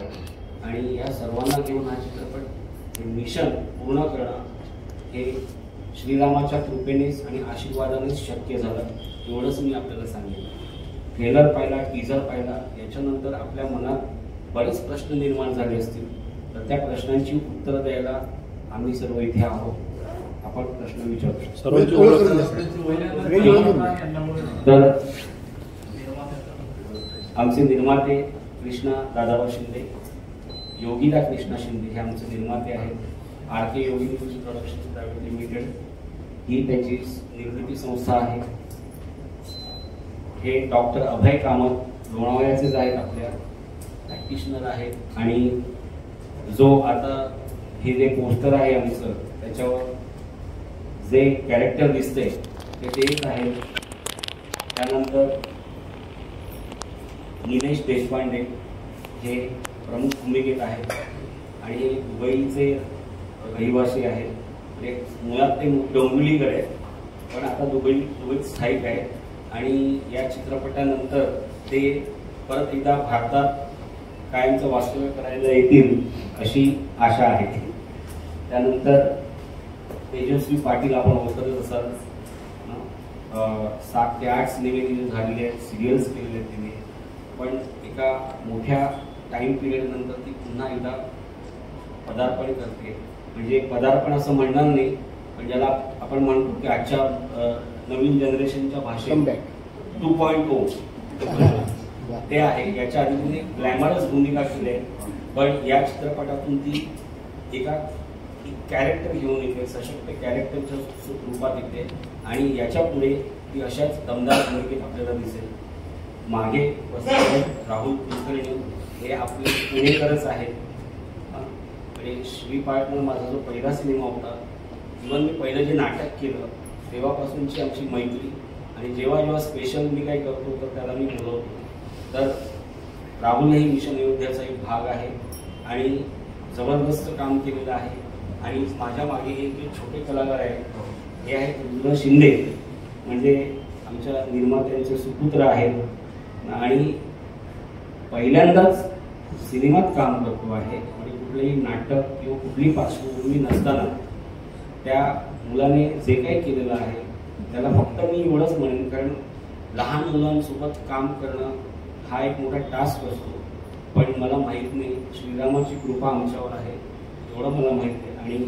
आहे आणि या सर्वांना घेऊन हा चित्रपट मिशन पूर्ण करणं हे श्रीरामाच्या कृपेनेच आणि आशीर्वादानेच शक्य झालं, एवढंच मी आपल्याला सांगेन. ट्रेलर पाहिला, टीजर पाहिला, याच्यानंतर आपल्या मनात बरेच प्रश्न निर्माण झाले असतील, तर त्या प्रश्नांची उत्तरं द्यायला आम्ही सर्व इथे आहोत. आपण प्रश्न विचारू शकतो. तर आमचे निर्माते कृष्णा दादाराव शिंदे, योगीदा कृष्णा शिंदे हे आमचे निर्माते आहेत. RK योगी म्युझिक प्रोडक्शन प्रायव्हेट लिमिटेड ही त्याची निर्मिती संस्था आहे. हे डॉक्टर अभय कामत लोणावळ्याचेच आहेत, आपल्या प्रॅक्टिशनर आहेत. आणि जो आता हे जे पोस्टर आहे आमचं, त्याच्यावर जे कॅरेक्टर दिसते ते तेच आहे. त्यानंतर निलेश देशपांडे हे प्रमुख भूमिकेत आहेत आणि हे दुबईचे रहिवासी आहेत. मुळात ते डोंबिवलीकडे आहेत, पण आता दुबईत स्थायिक आहेत आणि या चित्रपटानंतर ते परत एकदा भारतात कायमचं वास्तव्य करायला येतील अशी आशा आहे. त्यानंतर तेजस्वी पाटील आपण ओळखतच असाल, 7 ते 8 सिनेमे तिने झालेले आहेत, सिरियल्स केलेले आहेत तिने. पण एका मोठ्या टाइम पिरियड नंतर ती पुन्हा एकदा पदार्पण करते. म्हणजे पदार्पण असं म्हणणार नाही, पण ज्याला आपण म्हणतो की आजच्या नवीन जनरेशनच्या भाषेत 2.0 ते आहे. याच्या आधी तिने ग्लॅमरस भूमिका केली आहे, पण या चित्रपटातून ती एका कॅरेक्टर घेऊन येते, सशक्त कॅरेक्टरच्या रूपात येते आणि याच्या पुढे ती अशाच दमदार भूमिकेत आपल्याला दिसेल. मागे राहुल कुलकर्णी हे आपले पुणेकरच आहेत. म्हणजे श्री पार्टनर माझा जो पहिला सिनेमा होता, इव्हन मी पहिलं जे नाटक केलं तेव्हापासूनची आमची मैत्री, आणि जेव्हा जेव्हा स्पेशल मी काही करतो तर त्याला मी बोलवतो. तर राहुल ही मिशन अयोध्याचा एक भाग आहे आणि जबरदस्त काम केलेलं आहे. आणि माझ्या मागे हे जे छोटे कलाकार आहेत हे आहेत रुद्र शिंदे, म्हणजे आमच्या निर्मात्यांचे सुपुत्र आहेत आणि पहिल्यांदाच सिनेमात काम करतो आहे. आणि कुठलेही नाटक किंवा कुठली पार्श्वभूमी नसताना त्या मुलाने जे काही केलेलं आहे त्याला फक्त मी एवढंच म्हणेन, कारण लहान मुलांसोबत काम करणं हा एक मोठा टास्क असतो. पण मला माहीत नाही, श्रीरामाची कृपा आमच्यावर आहे एवढं मला माहीत आहे. आणि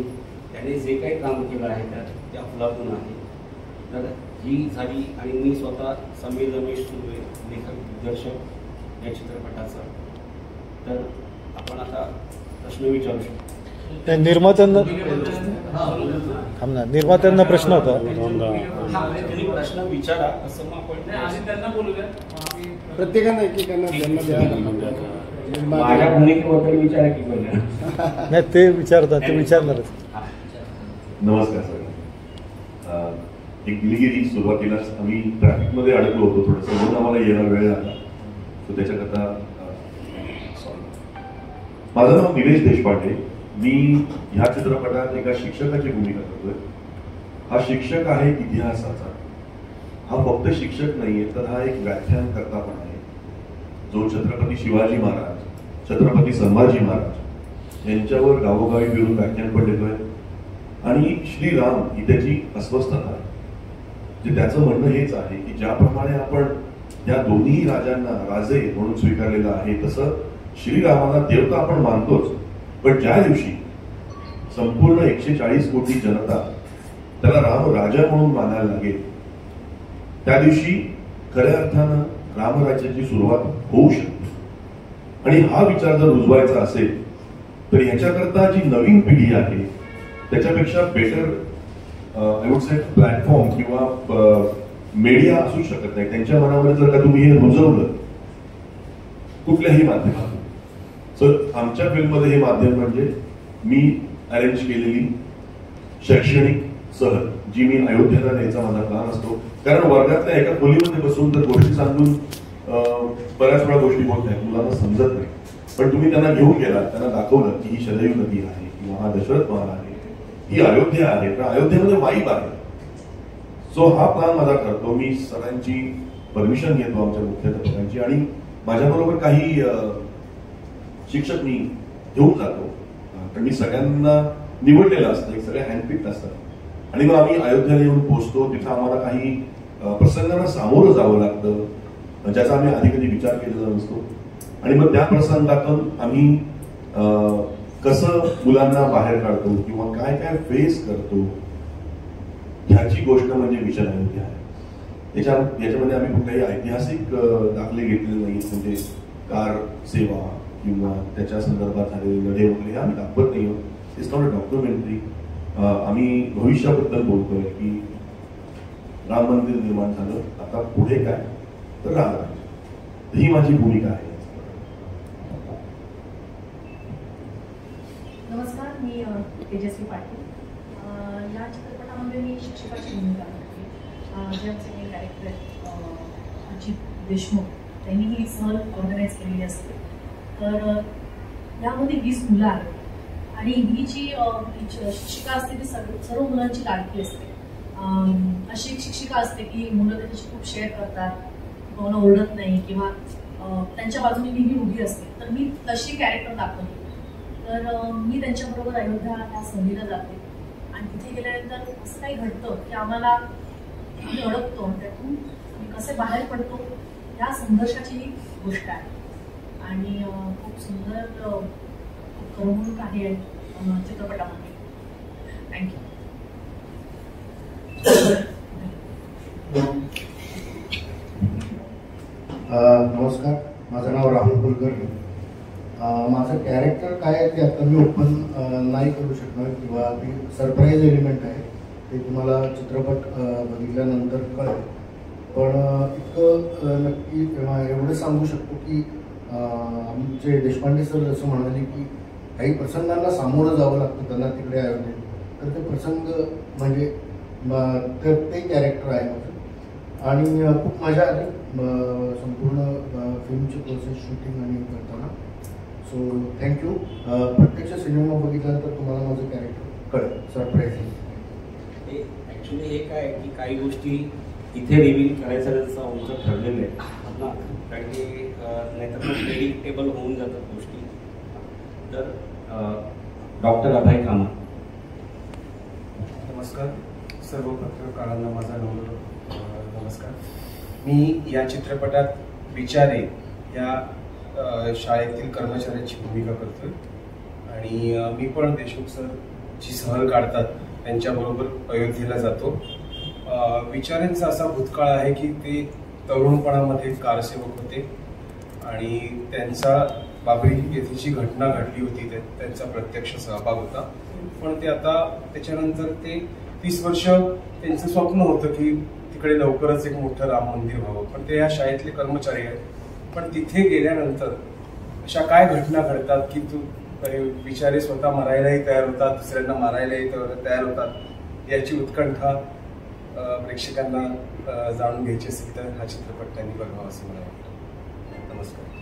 त्याने जे काही काम केलं आहे त्यात ते अफलातून आहे. तर ही झाली. आणि मी स्वतः समीर रमेश सुर्वे, लेखक दिग्दर्शक या चित्रपटाचा. तर आपण आता प्रश्न विचारू शकतो. निर्मात्यांना प्रश्न होता. तुम्ही प्रश्न विचारा, असं मग आपण त्यांना बोलूया. प्रत्येकाने एकेकांना माझ्या भूमिकेबद्दल विचारा की बोलल्या. नाही, ते विचारतात, ते विचारणारच. नमस्कार सर. एक गिलीगिरी सुरुवातीलाच आम्ही ट्रॅफिकमध्ये अडकलो होतो थोडंसं, म्हणून आम्हाला यायला वेळ लागला. सो त्याच्याकरता सॉरी. माझं नाव निलेश देशपांडे. मी ह्या चित्रपटात एका शिक्षकाची भूमिका करतोय. हा शिक्षक आहे इतिहासाचा. हा फक्त शिक्षक नाहीये, तर हा एक व्याख्यानकर्ता पण आहे, जो छत्रपती शिवाजी महाराज, छत्रपती संभाजी महाराज यांच्यावर गावोगावी फिरून व्याख्यान पण देतोय. आणि श्रीराम ही त्याची अस्वस्थता आहे. जे त्याचं म्हणणं हेच आहे की ज्याप्रमाणे आपण या दोन्ही राजांना राजे म्हणून स्वीकारलेलं आहे, तसं श्रीरामाला देवता आपण मानतोच, पण ज्या दिवशी संपूर्ण 140 कोटी जनता त्याला राम राजा म्हणून मानायला लागेल, त्या दिवशी खऱ्या अर्थानं रामराज्याची सुरुवात होऊ शकते. आणि हा विचार जर रुजवायचा असेल तर ह्याच्याकरता जी नवीन पिढी आहे त्याच्यापेक्षा better I would say platform किंवा मीडिया असू शकत नाही. त्यांच्या मनामध्ये जर का तुम्ही हे रुजवलं कुठल्याही माध्यमातून, तर आमच्या फिल्ममध्ये हे माध्यम म्हणजे मी अरेंज केलेली शैक्षणिक सहल, जी मी अयोध्येला न्यायचा माझा प्लॅन असतो. कारण वर्गातल्या एका खोलीमध्ये बसून तर गोष्टी सांगून बऱ्याच वेळा गोष्टी बोलत नाहीत, मुलांना समजत नाही. पण तुम्ही त्यांना घेऊन गेलात, त्यांना दाखवलं की ही शरयू नदी आहे किंवा हा दशरथ महाल आहे, ही अयोध्या आहे, तर अयोध्येमध्ये वाईब आहे. सो हा प्लॅन माझा करतो. मी सगळ्यांची परमिशन घेतो, आमच्या मुख्याध्यापकांची, आणि माझ्याबरोबर काही शिक्षक मी घेऊन जातो, कारण मी सगळ्यांना निवडलेलं असतं, एक सगळे हँडपिक्ड असतात आणि मग आम्ही अयोध्येला येऊन पोहोचतो. तिथं आम्हाला काही प्रसंगांना सामोरं जावं लागतं ज्याचा आम्ही आधी कधी विचार केलेला नसतो आणि मग त्या प्रसंगातून आम्ही कसं मुलांना बाहेर काढतो किंवा काय काय फेस करतो ह्याची गोष्ट म्हणजे विचार अयोध्या आहे. याच्यामध्ये आम्ही कुठल्याही ऐतिहासिक दाखले घेतलेले नाही, म्हणजे कार सेवा किंवा त्याच्या संदर्भात झालेले लढे वगैरे आम्ही दाखवत नाही. It's not a documentary. आम्ही भविष्याबद्दल बोलतोय की राम मंदिर निर्माण झालं, आता पुढे काय तर राम राज्य, ही माझी भूमिका आहे. नमस्कार, मी तेजस्वी पाटील. या चित्रपटामध्ये मी शिक्षकाची भूमिका करते. जे आमचे मेन कॅरेक्टर आहेत अजित देशमुख, त्यांनी ही सहल ऑर्गनाईज केलेली असते. तर यामध्ये 20 मुलं आहेत आणि ही जी शिक्षिका असते ती सर्व मुलांची लाडकी असते. अशी एक शिक्षिका असते की मुलं त्याच्याशी खूप शेअर करतात, कोणाला ओरडत नाही किंवा त्यांच्या बाजूने नेहमी उभी असते. तर मी तशी कॅरेक्टर दाखवली. तर मी त्यांच्याबरोबर अयोध्या या सहलीला जाते आणि तिथे गेल्यानंतर असं काही घडतं की आम्ही अडकतो, त्यातून आम्ही कसे बाहेर पडतो या संघर्षाची ही गोष्ट आहे आणि खूप सुंदर खूप करमणूक आहे चित्रपटामध्ये. थँक्यू. नमस्कार, माझं नाव राहुल कुलकर्णी. माझं कॅरेक्टर काय आहे ते आता मी ओपन नाही करू शकणार किंवा ते सरप्राईज एलिमेंट आहे, ते तुम्हाला चित्रपट बघितल्यानंतर कळेल. पण इतकं नक्की एवढं सांगू शकतो की आमचे देशपांडे सर जसं म्हणाले की काही प्रसंगांना सामोरं जावं लागतं त्यांना तिकडे अयोध्येत. तर ते प्रसंग म्हणजे ते कॅरेक्टर आहे माझं आणि खूप मजा आली संपूर्ण फिल्मची प्रोसेस शूटिंग आणि करताना. So thank you. प्रत्यक्ष सिनेमा बघितल्यानंतर तुम्हाला माझं कॅरेक्टर कळेल, सरप्राईज. ॲक्च्युली हे काय की काही गोष्टी इथे रिव्हील करायचं जसं आमचं ठरलेलं आहे ना, कारण की नाहीतर मग प्रेडिक्टेबल होऊन जातात गोष्टी. तर डॉक्टर अभय कामत. नमस्कार, सर्व पत्रकारांना माझा नमस्कार. मी या चित्रपटात विचारे या शाळेतील कर्मचाऱ्याची भूमिका करतोय आणि मी पण देशमुख सर जी सहल काढतात त्यांच्याबरोबर अयोध्येला जातो. विचारांचा असा भूतकाळ आहे की ते तरुणपणामध्ये कारसेवक होते आणि त्यांचा बाबरी येथेची घटना घडली होती, त्यांचा प्रत्यक्ष सहभाग होता. पण ते आता त्याच्यानंतर ते 30 वर्ष त्यांचं स्वप्न होतं की तिकडे लवकरच एक मोठं राम मंदिर व्हावं. पण ते या शाळेतले कर्मचारी आहेत. पण तिथे गेल्यानंतर अशा काय घटना घडतात की विचारे स्वतः मरायलाही तयार होतात, दुसऱ्यांना मारायलाही तयार होतात, याची उत्कंठा प्रेक्षकांना जाणून घ्यायची असेल तर हा चित्रपट त्यांनी बघावा असं मला वाटतं. नमस्कार.